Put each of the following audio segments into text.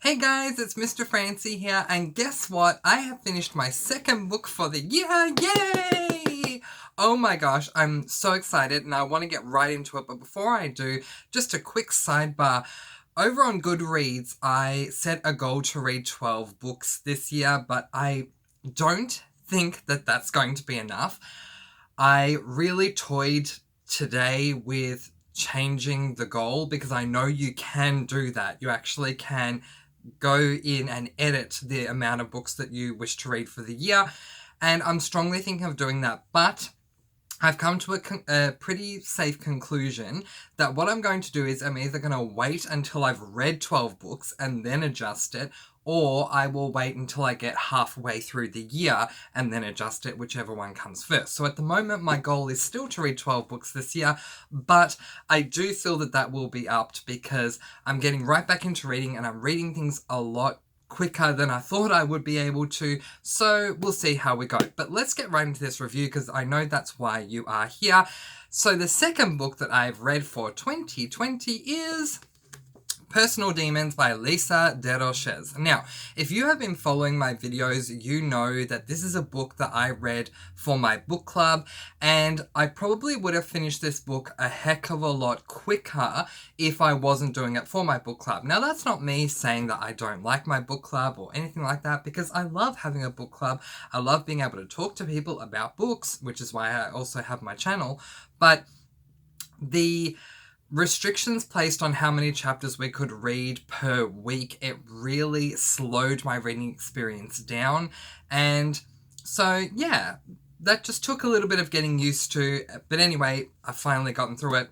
Hey guys, it's Mr. Francy here, and guess what? I have finished my second book for the year! Yay! Oh my gosh, I'm so excited and I want to get right into it, but before I do, just a quick sidebar. Over on Goodreads, I set a goal to read 12 books this year, but I don't think that that's going to be enough. I really toyed today with changing the goal because I know you can do that. You actually can go in and edit the amount of books that you wish to read for the year, and I'm strongly thinking of doing that, but I've come to a pretty safe conclusion that what I'm going to do is I'm either going to wait until I've read 12 books and then adjust it, or I will wait until I get halfway through the year and then adjust it, whichever one comes first. So at the moment, my goal is still to read 12 books this year, but I do feel that that will be upped because I'm getting right back into reading and I'm reading things a lot quicker than I thought I would be able to, so we'll see how we go. But let's get right into this review because I know that's why you are here. So the second book that I've read for 2020 is Personal Demons by Lisa DeRoches. Now, if you have been following my videos, you know that this is a book that I read for my book club, and I probably would have finished this book a heck of a lot quicker if I wasn't doing it for my book club. Now, that's not me saying that I don't like my book club or anything like that, because I love having a book club. I love being able to talk to people about books, which is why I also have my channel, but the restrictions placed on how many chapters we could read per week, it really slowed my reading experience down. And so, yeah, that just took a little bit of getting used to. But anyway, I've finally gotten through it.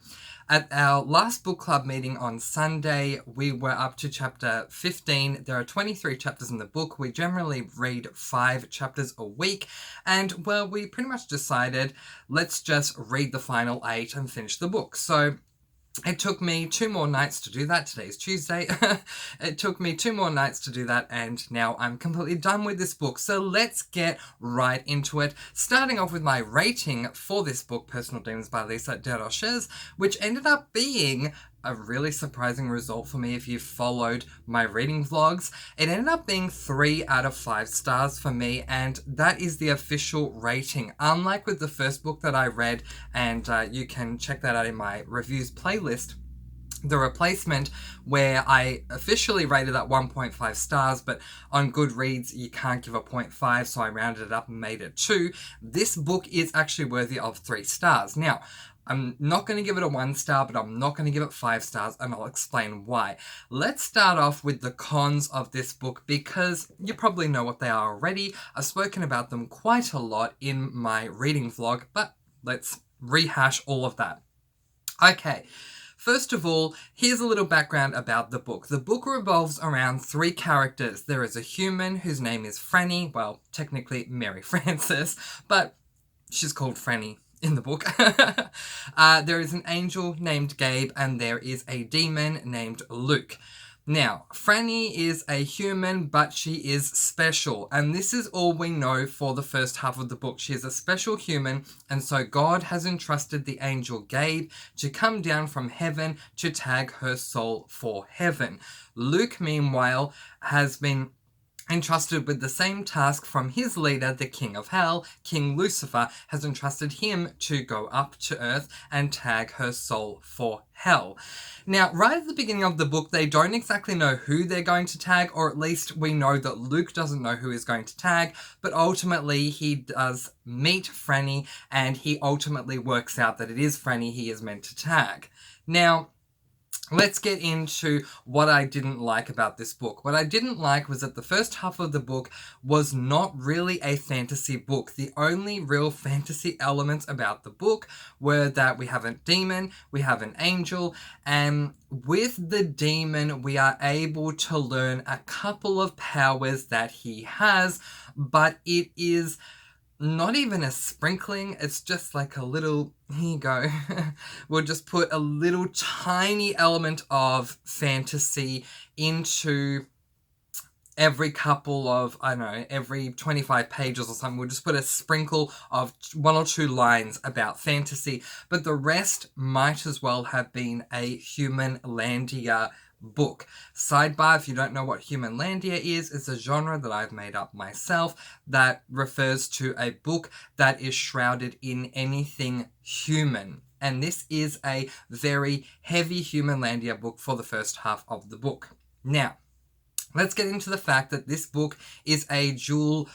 At our last book club meeting on Sunday, we were up to chapter 15. There are 23 chapters in the book. We generally read 5 chapters a week. And, well, we pretty much decided, let's just read the final 8 and finish the book. So it took me 2 more nights to do that. Today's Tuesday. It took me 2 more nights to do that, and now I'm completely done with this book. So let's get right into it. Starting off with my rating for this book, Personal Demons by Lisa DeRoches, which ended up being a really surprising result for me if you followed my reading vlogs. It ended up being 3 out of 5 stars for me, and that is the official rating. Unlike with the first book that I read, and you can check that out in my reviews playlist, The Replacement, where I officially rated at 1.5 stars, but on Goodreads you can't give a 0.5, so I rounded it up and made it 2. This book is actually worthy of 3 stars. Now, I'm not going to give it a 1 star, but I'm not going to give it 5 stars, and I'll explain why. Let's start off with the cons of this book, because you probably know what they are already. I've spoken about them quite a lot in my reading vlog, but let's rehash all of that. Okay. First of all, here's a little background about the book. The book revolves around 3 characters. There is a human whose name is Franny, well, technically Mary Frances, but she's called Franny in the book. There is an angel named Gabe, and there is a demon named Luke. Now, Franny is a human, but she is special, and this is all we know for the first half of the book. She is a special human, and so God has entrusted the angel Gabe to come down from heaven to tag her soul for heaven. Luke, meanwhile, has been entrusted with the same task from his leader, the King of Hell. King Lucifer has entrusted him to go up to Earth and tag her soul for hell. Now, right at the beginning of the book, they don't exactly know who they're going to tag, or at least we know that Luke doesn't know who he's going to tag, but ultimately he does meet Franny, and he ultimately works out that it is Franny he is meant to tag. Now, let's get into what I didn't like about this book. What I didn't like was that the first half of the book was not really a fantasy book. The only real fantasy elements about the book were that we have a demon, we have an angel, and with the demon we are able to learn a couple of powers that he has, but it is not even a sprinkling, it's just like a little, here you go, we'll just put a little tiny element of fantasy into every couple of, I don't know, every 25 pages or something. We'll just put a sprinkle of 1 or 2 lines about fantasy, but the rest might as well have been a human Landia book. Sidebar, if you don't know what Humanlandia is, it's a genre that I've made up myself that refers to a book that is shrouded in anything human. And this is a very heavy Humanlandia book for the first half of the book. Now, let's get into the fact that this book is a dual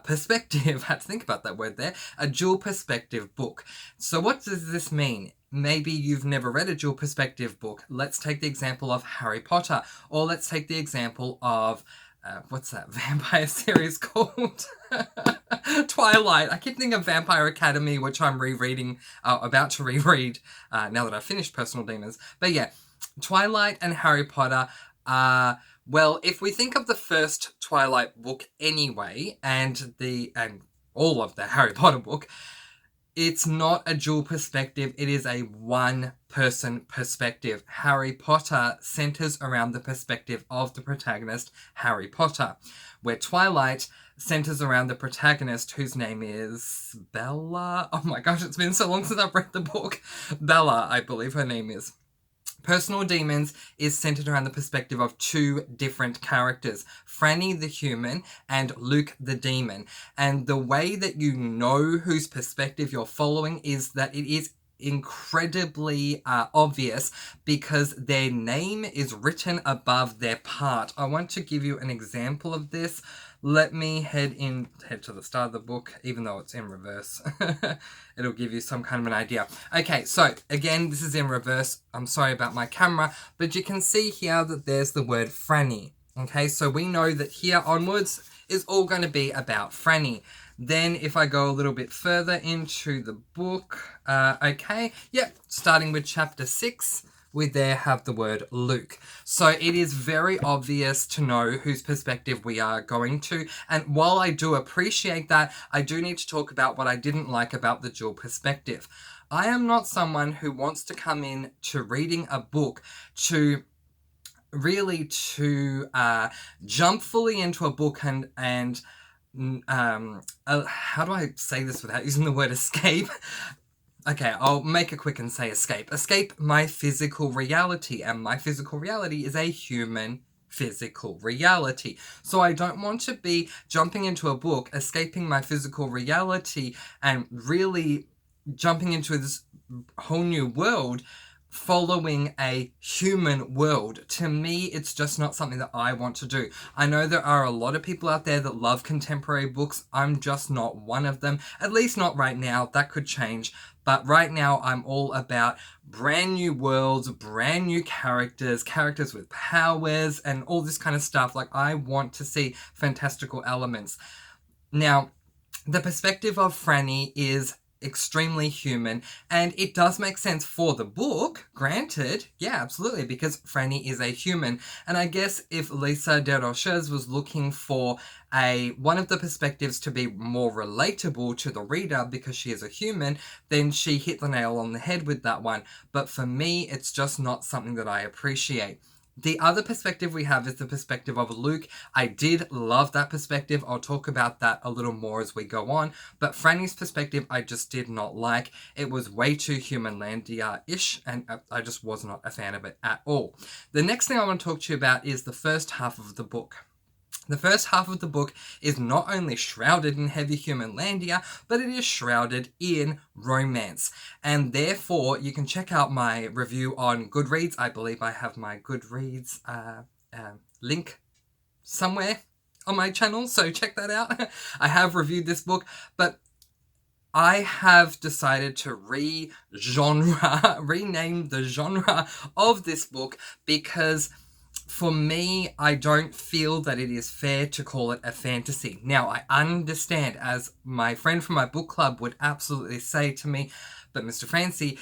perspective. I had to think about that word there. A dual perspective book. So what does this mean? Maybe you've never read a dual perspective book. Let's take the example of Harry Potter, or let's take the example of what's that vampire series called? Twilight. I keep thinking of Vampire Academy, which I'm rereading, about to reread now that I've finished Personal Demons. But yeah, Twilight and Harry Potter are, well, if we think of the first Twilight book anyway, and all of the Harry Potter book, it's not a dual perspective, it is a one-person perspective. Harry Potter centers around the perspective of the protagonist, Harry Potter, where Twilight centers around the protagonist, whose name is Bella. Oh my gosh, it's been so long since I've read the book. Bella, I believe her name is. Personal Demons is centered around the perspective of two different characters, Franny the human and Luke the demon. And the way that you know whose perspective you're following is that it is incredibly obvious because their name is written above their part. I want to give you an example of this. Let me head to the start of the book, even though it's in reverse. It'll give you some kind of an idea. Okay, so again, this is in reverse. I'm sorry about my camera, but you can see here that there's the word Franny. Okay, so we know that here onwards is all going to be about Franny. Then if I go a little bit further into the book, starting with chapter 6, we there have the word Luke. So it is very obvious to know whose perspective we are going to. And while I do appreciate that, I do need to talk about what I didn't like about the dual perspective. I am not someone who wants to come in to reading a book to jump fully into a book and how do I say this without using the word escape? Okay, I'll make it quick and say escape. Escape my physical reality, and my physical reality is a human physical reality. So I don't want to be jumping into a book, escaping my physical reality, and really jumping into this whole new world, following a human world. To me, it's just not something that I want to do. I know there are a lot of people out there that love contemporary books. I'm just not one of them. At least not right now. That could change. But right now, I'm all about brand new worlds, brand new characters with powers, and all this kind of stuff. Like, I want to see fantastical elements. Now, the perspective of Franny is extremely human, and it does make sense for the book, granted, yeah, absolutely, because Franny is a human. And I guess if Lisa Desroches was looking for one of the perspectives to be more relatable to the reader because she is a human, then she hit the nail on the head with that one. But for me, it's just not something that I appreciate. The other perspective we have is the perspective of Luke. I did love that perspective. I'll talk about that a little more as we go on. But Franny's perspective, I just did not like. It was way too Humanlandia-ish, and I just was not a fan of it at all. The next thing I want to talk to you about is the first half of the book. The first half of the book is not only shrouded in heavy Humanlandia, but it is shrouded in romance. And therefore, you can check out my review on Goodreads. I believe I have my Goodreads link somewhere on my channel, so check that out. I have reviewed this book, but I have decided to rename the genre of this book because for me, I don't feel that it is fair to call it a fantasy. Now, I understand, as my friend from my book club would absolutely say to me, but Mr. Francy,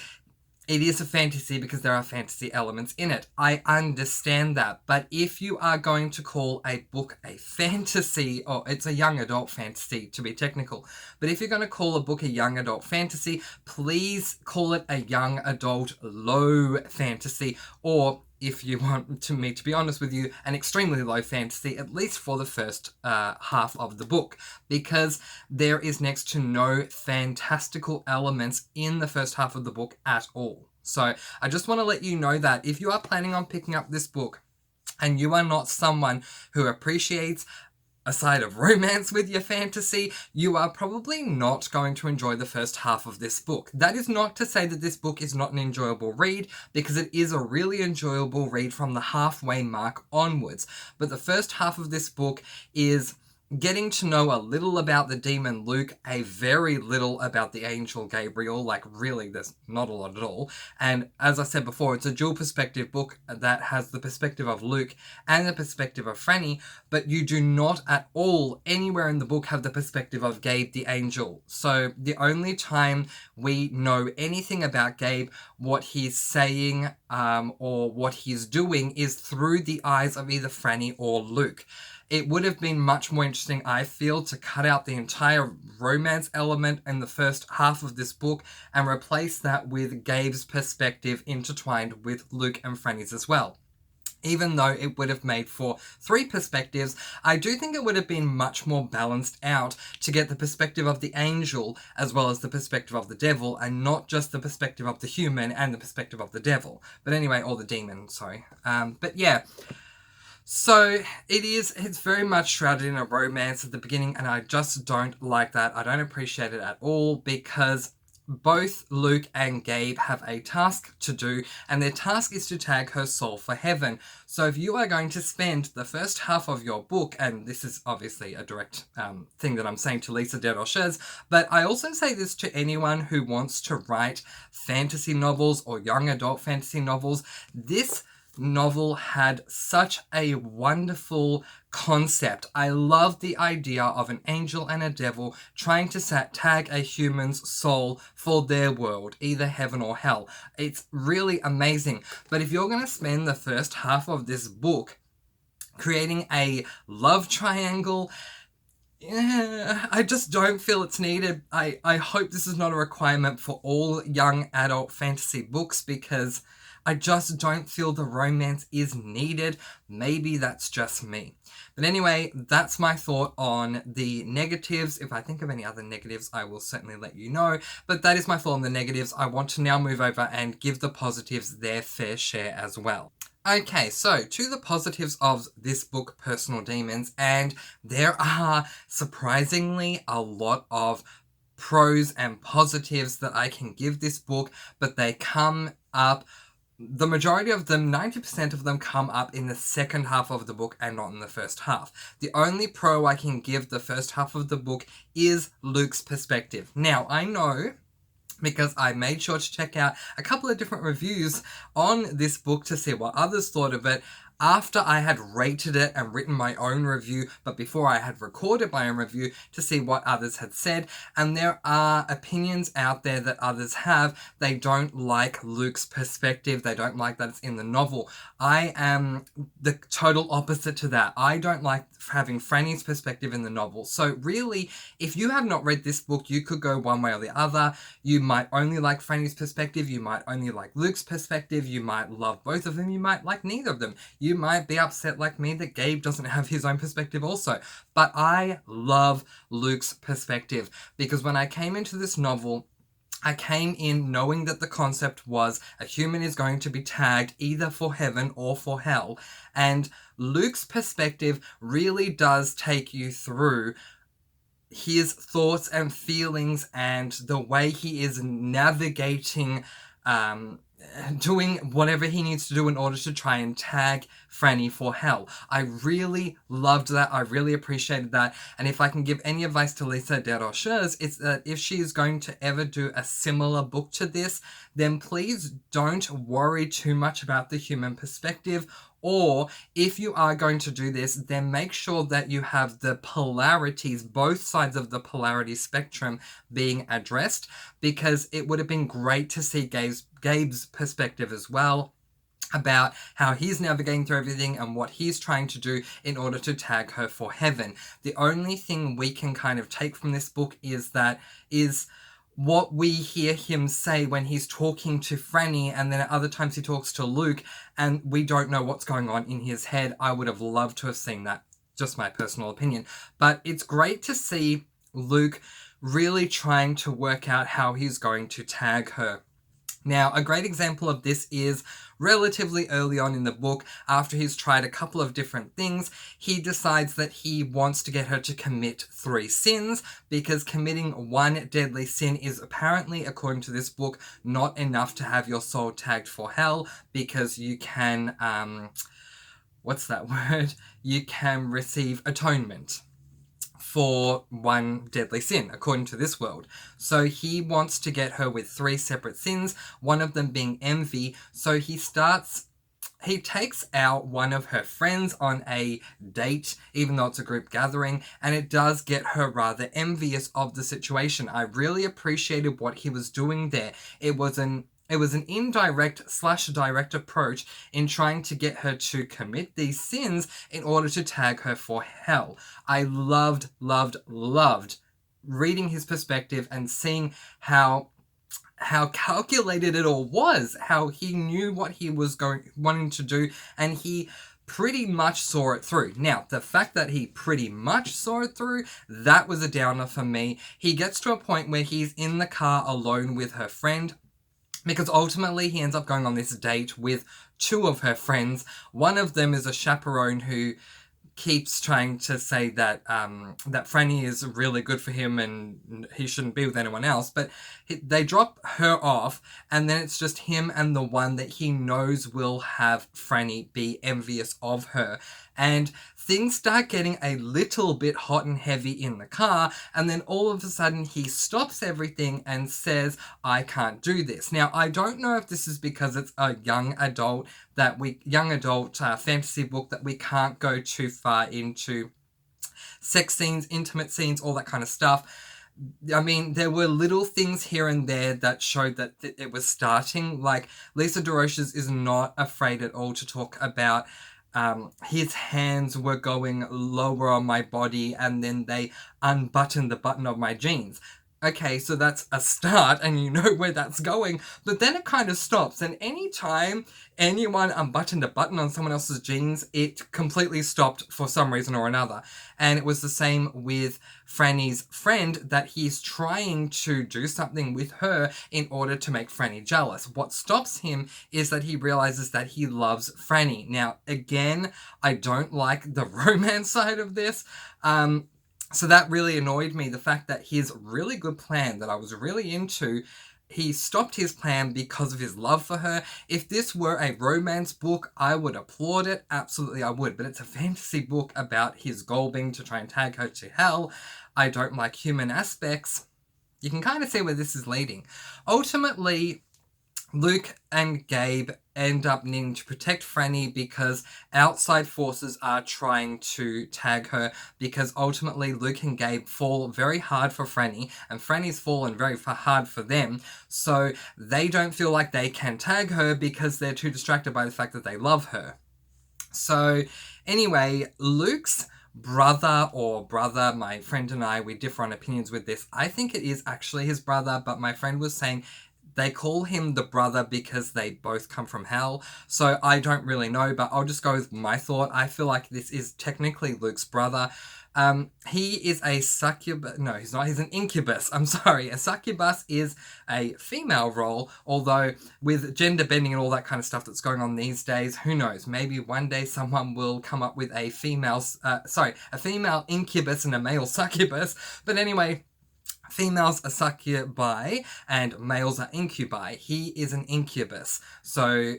it is a fantasy because there are fantasy elements in it. I understand that. But if you are going to call a book a fantasy, or it's a young adult fantasy to be technical, but if you're going to call a book a young adult fantasy, please call it a young adult low fantasy, or if you want me to be honest with you, an extremely low fantasy, at least for the first half of the book, because there is next to no fantastical elements in the first half of the book at all. So I just want to let you know that if you are planning on picking up this book and you are not someone who appreciates a side of romance with your fantasy, you are probably not going to enjoy the first half of this book. That is not to say that this book is not an enjoyable read, because it is a really enjoyable read from the halfway mark onwards. But the first half of this book is getting to know a little about the demon Luke, a very little about the angel Gabriel, like really there's not a lot at all. And as I said before, it's a dual perspective book that has the perspective of Luke and the perspective of Franny, but you do not at all anywhere in the book have the perspective of Gabe the angel. So the only time we know anything about Gabe, what he's saying or what he's doing, is through the eyes of either Franny or Luke. It would have been much more interesting, I feel, to cut out the entire romance element in the first half of this book and replace that with Gabe's perspective intertwined with Luke and Franny's as well. Even though it would have made for 3 perspectives, I do think it would have been much more balanced out to get the perspective of the angel as well as the perspective of the devil, and not just the perspective of the human and the perspective of the devil. But anyway, or the demon, sorry. But yeah. So it's very much shrouded in a romance at the beginning, and I just don't like that. I don't appreciate it at all, because both Luke and Gabe have a task to do, and their task is to tag her soul for heaven. So if you are going to spend the first half of your book, and this is obviously a direct thing that I'm saying to Lisa Desrochers, but I also say this to anyone who wants to write fantasy novels or young adult fantasy novels, this novel had such a wonderful concept. I love the idea of an angel and a devil trying to tag a human's soul for their world, either heaven or hell. It's really amazing. But if you're going to spend the first half of this book creating a love triangle, I just don't feel it's needed. I hope this is not a requirement for all young adult fantasy books, because I just don't feel the romance is needed. Maybe that's just me. But anyway, that's my thought on the negatives. If I think of any other negatives, I will certainly let you know. But that is my thought on the negatives. I want to now move over and give the positives their fair share as well. Okay, so to the positives of this book, Personal Demons, and there are surprisingly a lot of pros and positives that I can give this book, but they come up, the majority of them, 90% of them, come up in the second half of the book and not in the first half. The only pro I can give the first half of the book is Luke's perspective. Now, I know, because I made sure to check out a couple of different reviews on this book to see what others thought of it, after I had rated it and written my own review, but before I had recorded my own review, to see what others had said. And there are opinions out there that others have. They don't like Luke's perspective. They don't like that it's in the novel. I am the total opposite to that. I don't like having Franny's perspective in the novel. So really, if you have not read this book, you could go one way or the other. You might only like Franny's perspective. You might only like Luke's perspective. You might love both of them. You might like neither of them. You might be upset like me that Gabe doesn't have his own perspective also. But I love Luke's perspective, because when I came into this novel, I came in knowing that the concept was a human is going to be tagged either for heaven or for hell. And Luke's perspective really does take you through his thoughts and feelings and the way he is navigating doing whatever he needs to do in order to try and tag Franny for hell. I really loved that. I really appreciated that. And if I can give any advice to Lisa Desrochers, it's that if she is going to ever do a similar book to this, then please don't worry too much about the human perspective. Or if you are going to do this, then make sure that you have the polarities, both sides of the polarity spectrum, being addressed, because it would have been great to see Gabe's perspective as well, about how he's navigating through everything and what he's trying to do in order to tag her for heaven. The only thing we can kind of take from this book is what we hear him say when he's talking to Franny, and then at other times he talks to Luke, and we don't know what's going on in his head. I would have loved to have seen that. Just my personal opinion. But it's great to see Luke really trying to work out how he's going to tag her. Now, a great example of this is relatively early on in the book, after he's tried a couple of different things, he decides that he wants to get her to commit 3 sins, because committing one deadly sin is apparently, according to this book, not enough to have your soul tagged for hell, because you can, what's that word? You can receive atonement for one deadly sin, according to this world. So he wants to get her with 3 separate sins, one of them being envy. So he takes out one of her friends on a date, even though it's a group gathering, and it does get her rather envious of the situation. I really appreciated what he was doing there. It was an indirect/direct approach in trying to get her to commit these sins in order to tag her for hell. I loved reading his perspective and seeing how calculated it all was, how he knew what he was wanting to do, and he pretty much saw it through. Now, the fact that he pretty much saw it through, that was a downer for me. He gets to a point where he's in the car alone with her friend, because ultimately he ends up going on this date with 2 of her friends. One of them is a chaperone who keeps trying to say that that Franny is really good for him and he shouldn't be with anyone else, but they drop her off, and then it's just him and the one that he knows will have Franny be envious of her. And things start getting a little bit hot and heavy in the car, and then all of a sudden he stops everything and says, I can't do this. Now, I don't know if this is because it's a young adult fantasy book that we can't go too far into sex scenes, intimate scenes, all that kind of stuff. I mean, there were little things here and there that showed that it was starting. Like, Lisa DeRoches is not afraid at all to talk about his hands were going lower on my body and then they unbuttoned the button of my jeans. Okay, so that's a start and you know where that's going, but then it kind of stops, and anytime anyone unbuttoned a button on someone else's jeans, it completely stopped for some reason or another. And it was the same with Franny's friend, that he's trying to do something with her in order to make Franny jealous. What stops him is that he realizes that he loves Franny. Now, again, I don't like the romance side of this. So that really annoyed me, the fact that his really good plan that I was really into, he stopped his plan because of his love for her. If this were a romance book, I would applaud it. Absolutely, I would. But it's a fantasy book about his goal being to try and tag her to hell. I don't like human aspects. You can kind of see where this is leading. Ultimately, Luke and Gabe end up needing to protect Franny because outside forces are trying to tag her, because ultimately Luke and Gabe fall very hard for Franny and Franny's fallen very hard for them, so they don't feel like they can tag her because they're too distracted by the fact that they love her. So anyway, Luke's brother, my friend and I, we differ on opinions with this. I think it is actually his brother, but my friend was saying they call him the brother because they both come from hell. So I don't really know, but I'll just go with my thought. I feel like this is technically Luke's brother. He is a succubus. No, he's not. He's an incubus. I'm sorry. A succubus is a female role, although with gender bending and all that kind of stuff that's going on these days, who knows? Maybe one day someone will come up with a female incubus and a male succubus. But anyway, females are succubi and males are incubi. He is an incubus. So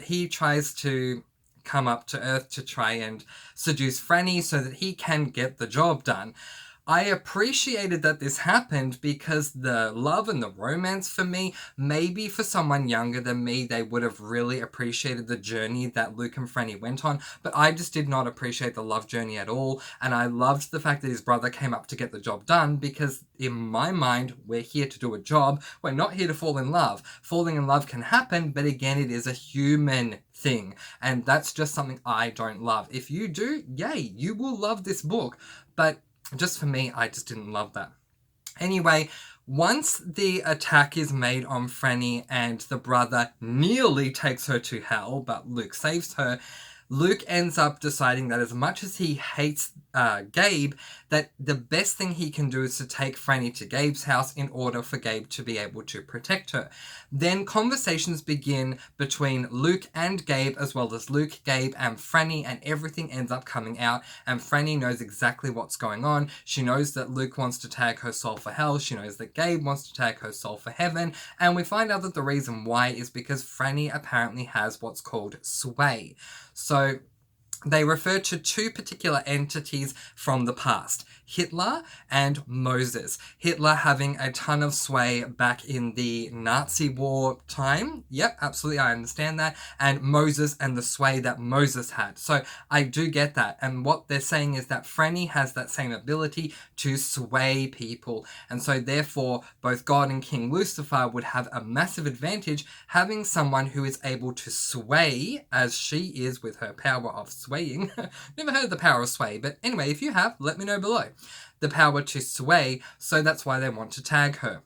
he tries to come up to Earth to try and seduce Franny so that he can get the job done. I appreciated that this happened because the love and the romance for me, maybe for someone younger than me, they would have really appreciated the journey that Luke and Franny went on, but I just did not appreciate the love journey at all, and I loved the fact that his brother came up to get the job done, because in my mind, we're here to do a job, we're not here to fall in love. Falling in love can happen, but again, it is a human thing, and that's just something I don't love. If you do, yay, you will love this book, but just for me, I just didn't love that. Anyway, once the attack is made on Franny and the brother nearly takes her to hell, but Luke saves her, Luke ends up deciding that as much as he hates Gabe, that the best thing he can do is to take Franny to Gabe's house in order for Gabe to be able to protect her. Then conversations begin between Luke and Gabe, as well as Luke, Gabe, and Franny, and everything ends up coming out, and Franny knows exactly what's going on. She knows that Luke wants to tag her soul for hell, she knows that Gabe wants to tag her soul for heaven, and we find out that the reason why is because Franny apparently has what's called sway. So they refer to two particular entities from the past, Hitler and Moses. Hitler having a ton of sway back in the Nazi war time. Yep, absolutely, I understand that. And Moses and the sway that Moses had. So I do get that. And what they're saying is that Franny has that same ability to sway people. And so therefore, both God and King Lucifer would have a massive advantage having someone who is able to sway, as she is with her power of swaying. Never heard of the power of sway, but anyway, if you have, let me know below. The power to sway, so that's why they want to tag her.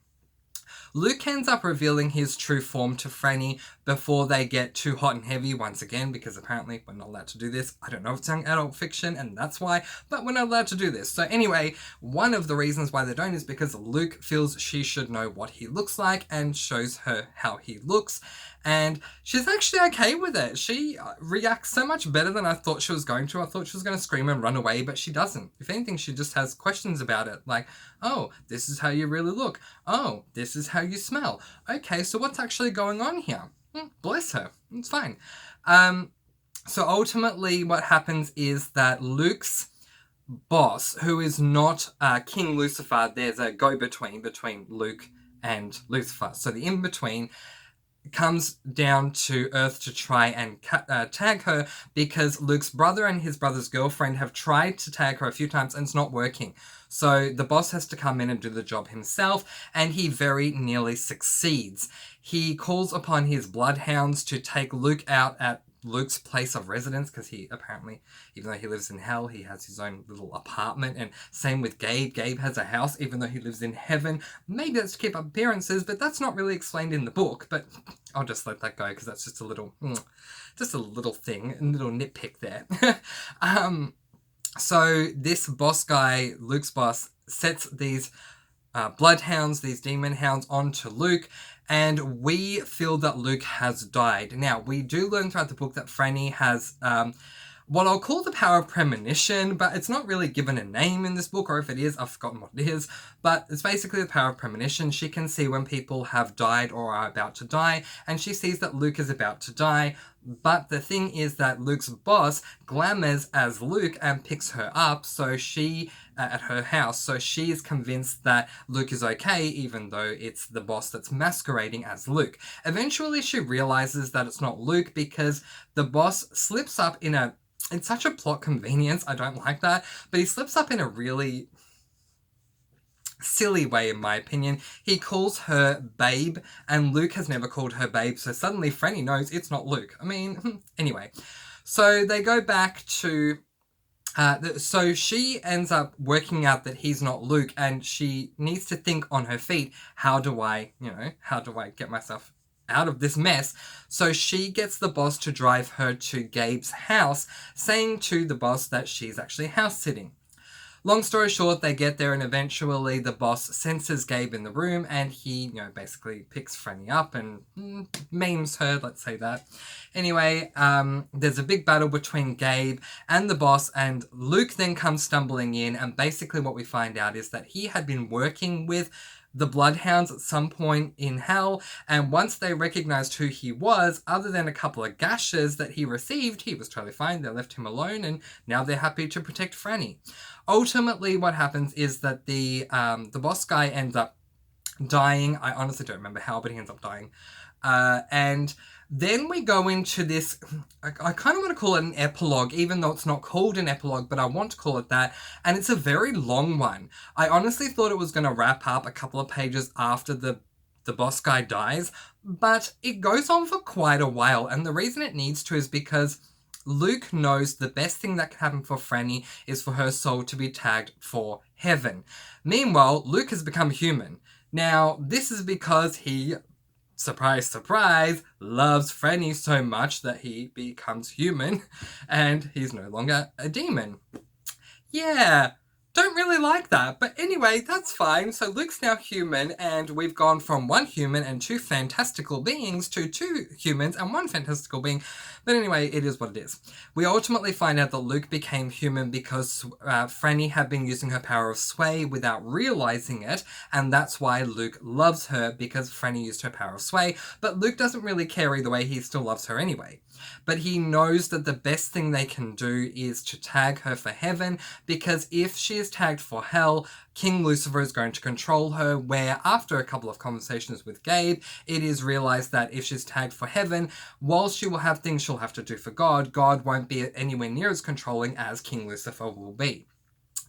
Luke ends up revealing his true form to Franny before they get too hot and heavy once again, because apparently we're not allowed to do this. I don't know if it's adult fiction and that's why, but we're not allowed to do this. So anyway, one of the reasons why they don't is because Luke feels she should know what he looks like and shows her how he looks. And she's actually okay with it. She reacts so much better than I thought she was going to. I thought she was going to scream and run away, but she doesn't. If anything, she just has questions about it. Like, oh, this is how you really look. Oh, this is how you smell. Okay, so what's actually going on here? Bless her. It's fine. So ultimately what happens is that Luke's boss, who is not King Lucifer, there's a go-between between Luke and Lucifer. So the in-between comes down to Earth to try and tag her, because Luke's brother and his brother's girlfriend have tried to tag her a few times and it's not working. So the boss has to come in and do the job himself, and he very nearly succeeds. He calls upon his bloodhounds to take Luke out at Luke's place of residence, because he apparently, even though he lives in hell, he has his own little apartment. And same with Gabe. Gabe has a house, even though he lives in heaven. Maybe that's to keep up appearances, but that's not really explained in the book. But I'll just let that go, because that's just a little thing, a little nitpick there. So this boss guy, Luke's boss, sets these bloodhounds, these demon hounds, onto Luke, and we feel that Luke has died. Now, we do learn throughout the book that Franny has what I'll call the power of premonition, but it's not really given a name in this book, or if it is, I've forgotten what it is, but it's basically the power of premonition. She can see when people have died or are about to die, and she sees that Luke is about to die. But the thing is that Luke's boss glamours as Luke and picks her up, so she at her house, so she is convinced that Luke is okay, even though it's the boss that's masquerading as Luke. Eventually she realizes that it's not Luke, because the boss slips up in a, it's such a plot convenience, I don't like that, but he slips up in a really silly way, in my opinion. He calls her Babe, and Luke has never called her Babe, so suddenly Franny knows it's not Luke. I mean, anyway. So they go back to... so she ends up working out that he's not Luke, and she needs to think on her feet, how do I get myself out of this mess? So she gets the boss to drive her to Gabe's house, saying to the boss that she's actually house sitting. Long story short, they get there, and eventually the boss senses Gabe in the room, and he, basically picks Franny up and memes her, let's say that. Anyway, there's a big battle between Gabe and the boss, and Luke then comes stumbling in, and basically what we find out is that he had been working with the Bloodhounds at some point in hell, and once they recognized who he was, other than a couple of gashes that he received, he was totally fine. They left him alone, and now they're happy to protect Franny. Ultimately, what happens is that the boss guy ends up dying. I honestly don't remember how, but he ends up dying. And then we go into this, I kind of want to call it an epilogue, even though it's not called an epilogue, but I want to call it that, and it's a very long one. I honestly thought it was going to wrap up a couple of pages after the boss guy dies, but it goes on for quite a while, and the reason it needs to is because Luke knows the best thing that can happen for Franny is for her soul to be tagged for heaven. Meanwhile, Luke has become human. Now, this is because he surprise, surprise, loves Franny so much that he becomes human and he's no longer a demon. Yeah, don't really like that. But anyway, that's fine. So Luke's now human, and we've gone from one human and two fantastical beings to two humans and one fantastical being. But anyway, it is what it is. We ultimately find out that Luke became human because Franny had been using her power of sway without realizing it, and that's why Luke loves her, because Franny used her power of sway. But Luke doesn't really care either way, he still loves her anyway. But he knows that the best thing they can do is to tag her for heaven, because if she is tagged for hell, King Lucifer is going to control her, where after a couple of conversations with Gabe, it is realized that if she's tagged for heaven, while she will have things she'll have to do for God, God won't be anywhere near as controlling as King Lucifer will be.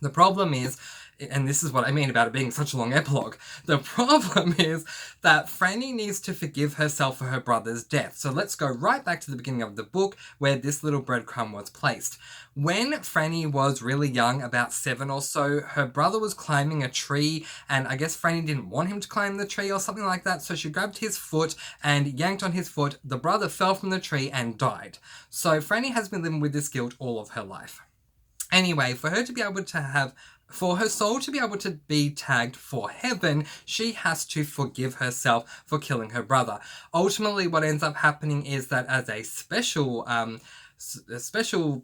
The problem is, and this is what I mean about it being such a long epilogue, the problem is that Franny needs to forgive herself for her brother's death. So let's go right back to the beginning of the book where this little breadcrumb was placed. When Franny was really young, about 7 or so, her brother was climbing a tree, and I guess Franny didn't want him to climb the tree or something like that, so she grabbed his foot and yanked on his foot. The brother fell from the tree and died. So Franny has been living with this guilt all of her life. Anyway, for her soul to be able to be tagged for heaven, she has to forgive herself for killing her brother. Ultimately, what ends up happening is that as a special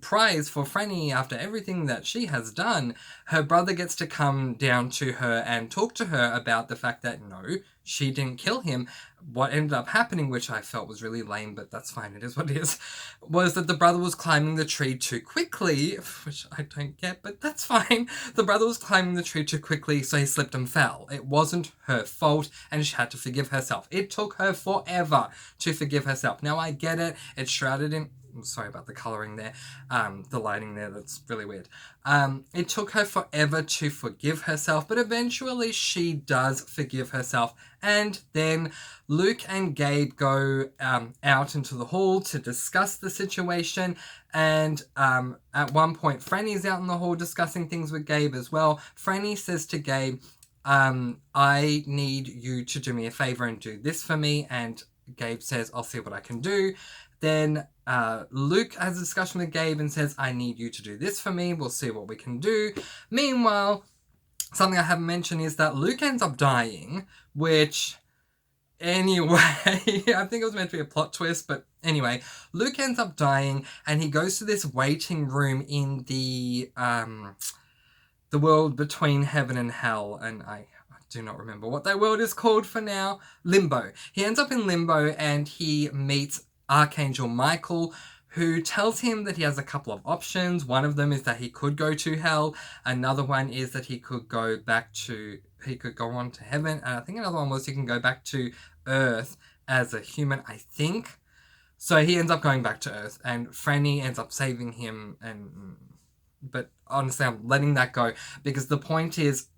prize for Franny after everything that she has done, her brother gets to come down to her and talk to her about the fact that no, she didn't kill him. What ended up happening, which I felt was really lame, but that's fine, it is what it is, was that the brother was climbing the tree too quickly, which I don't get, but that's fine. The brother was climbing the tree too quickly, so he slipped and fell. It wasn't her fault, and she had to forgive herself. It took her forever to forgive herself. Now, I get it. It's shrouded in... Sorry about the colouring there, the lighting there, that's really weird. It took her forever to forgive herself, but eventually she does forgive herself. And then Luke and Gabe go out into the hall to discuss the situation. And at one point, Franny's out in the hall discussing things with Gabe as well. Franny says to Gabe, I need you to do me a favour and do this for me. And Gabe says, I'll see what I can do. Then Luke has a discussion with Gabe and says, I need you to do this for me. We'll see what we can do. Meanwhile, something I haven't mentioned is that Luke ends up dying, which, anyway, I think it was meant to be a plot twist, but anyway, Luke ends up dying and he goes to this waiting room in the world between heaven and hell, and I do not remember what that world is called for now. Limbo. He ends up in Limbo and he meets Archangel Michael, who tells him that he has a couple of options. One of them is that he could go to hell. Another one is that he could go on to heaven. And I think another one was he can go back to Earth as a human, I think. So he ends up going back to Earth, and Franny ends up saving him. But honestly, I'm letting that go, because the point is,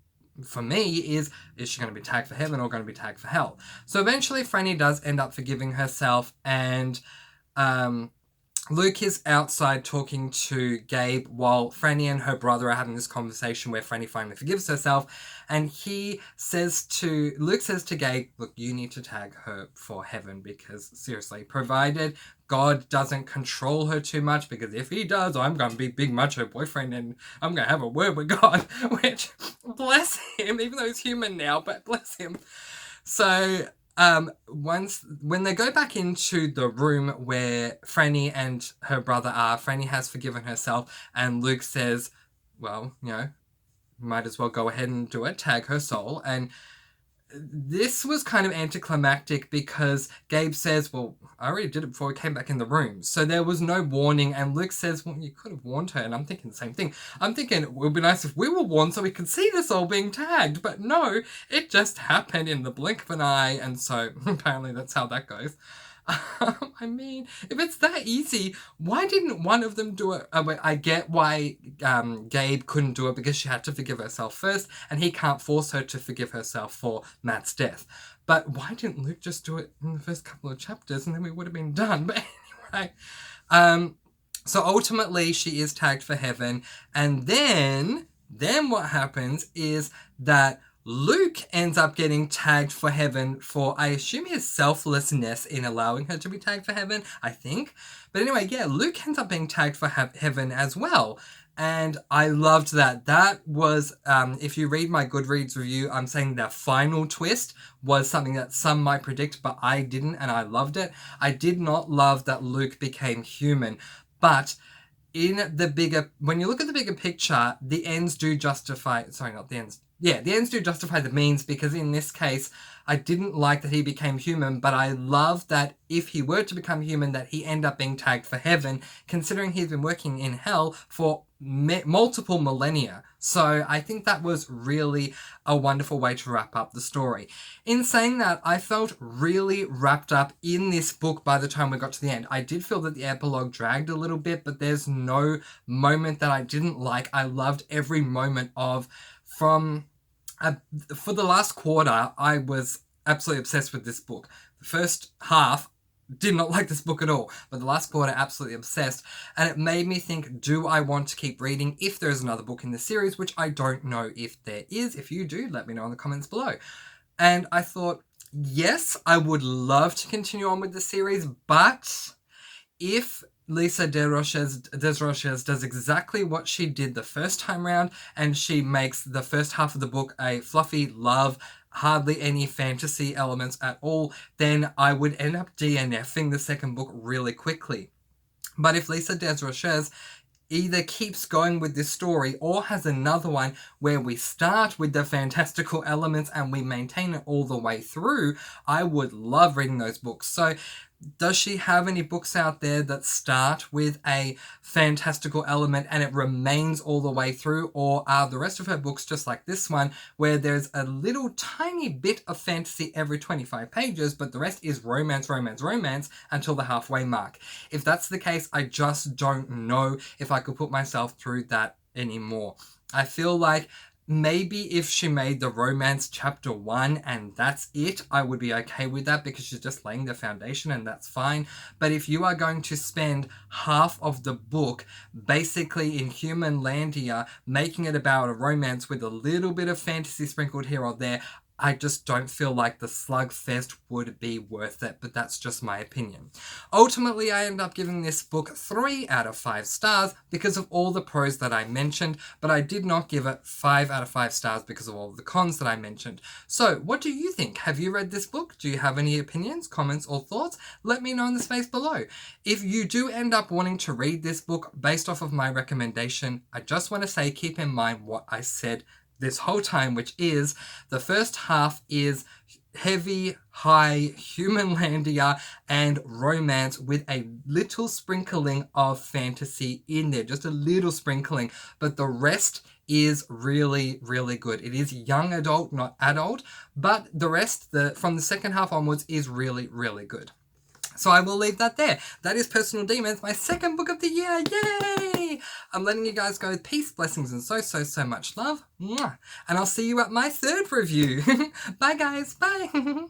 for me, is she going to be tagged for heaven or going to be tagged for hell? So eventually Franny does end up forgiving herself, and Luke is outside talking to Gabe while Franny and her brother are having this conversation where Franny finally forgives herself, and Luke says to Gabe, look, you need to tag her for heaven, because seriously, provided God doesn't control her too much, because if he does, I'm going to be big macho boyfriend and I'm going to have a word with God, which, bless him, even though he's human now, but bless him. So when they go back into the room where Franny and her brother are, Franny has forgiven herself, and Luke says, well, might as well go ahead and do it, tag her soul. And this was kind of anticlimactic because Gabe says, well, I already did it before we came back in the room. So there was no warning. And Luke says, well, you could have warned her. And I'm thinking the same thing. I'm thinking it would be nice if we were warned so we could see the soul being tagged. But no, it just happened in the blink of an eye. And so apparently that's how that goes. I mean, if it's that easy, why didn't one of them do it? I get why Gabe couldn't do it, because she had to forgive herself first, and he can't force her to forgive herself for Matt's death. But why didn't Luke just do it in the first couple of chapters, and then we would have been done? But anyway, so ultimately she is tagged for heaven, and then what happens is that Luke ends up getting tagged for heaven for, I assume, his selflessness in allowing her to be tagged for heaven, I think. But anyway, yeah, Luke ends up being tagged for heaven as well. And I loved that. That was, if you read my Goodreads review, I'm saying the final twist was something that some might predict, but I didn't, and I loved it. I did not love that Luke became human, but when you look at the bigger picture, the ends do justify, sorry, not the ends. Yeah, the ends do justify the means, because in this case, I didn't like that he became human, but I love that if he were to become human, that he end up being tagged for heaven, considering he's been working in hell for multiple millennia. So I think that was really a wonderful way to wrap up the story. In saying that, I felt really wrapped up in this book by the time we got to the end. I did feel that the epilogue dragged a little bit, but there's no moment that I didn't like. I loved every moment for the last quarter, I was absolutely obsessed with this book. The first half, did not like this book at all, but the last quarter, absolutely obsessed. And it made me think, do I want to keep reading if there's another book in the series, which I don't know if there is. If you do, let me know in the comments below. And I thought, yes, I would love to continue on with the series, but if Lisa Desroches does exactly what she did the first time round, and she makes the first half of the book a fluffy love, hardly any fantasy elements at all, then I would end up DNFing the second book really quickly. But if Lisa Desroches either keeps going with this story or has another one where we start with the fantastical elements and we maintain it all the way through, I would love reading those books. So does she have any books out there that start with a fantastical element and it remains all the way through? Or are the rest of her books just like this one, where there's a little tiny bit of fantasy every 25 pages, but the rest is romance, romance, romance until the halfway mark? If that's the case, I just don't know if I could put myself through that anymore. I feel like maybe if she made the romance chapter 1 and that's it, I would be okay with that, because she's just laying the foundation and that's fine. But if you are going to spend half of the book basically in Humanlandia, making it about a romance with a little bit of fantasy sprinkled here or there, I just don't feel like the slugfest would be worth it, but that's just my opinion. Ultimately, I end up giving this book 3 out of 5 stars because of all the pros that I mentioned, but I did not give it 5 out of 5 stars because of all of the cons that I mentioned. So, what do you think? Have you read this book? Do you have any opinions, comments, or thoughts? Let me know in the space below. If you do end up wanting to read this book based off of my recommendation, I just want to say, keep in mind what I said this whole time, which is the first half is heavy, high Humanlandia and romance with a little sprinkling of fantasy in there, just a little sprinkling, but the rest is really, really good. It is young adult, not adult, but the rest, from the second half onwards, is really, really good. So I will leave that there. That is Personal Demons, my second book of the year. Yay! I'm letting you guys go with peace, blessings, and so much love. Mwah. And I'll see you at my third review. Bye, guys. Bye.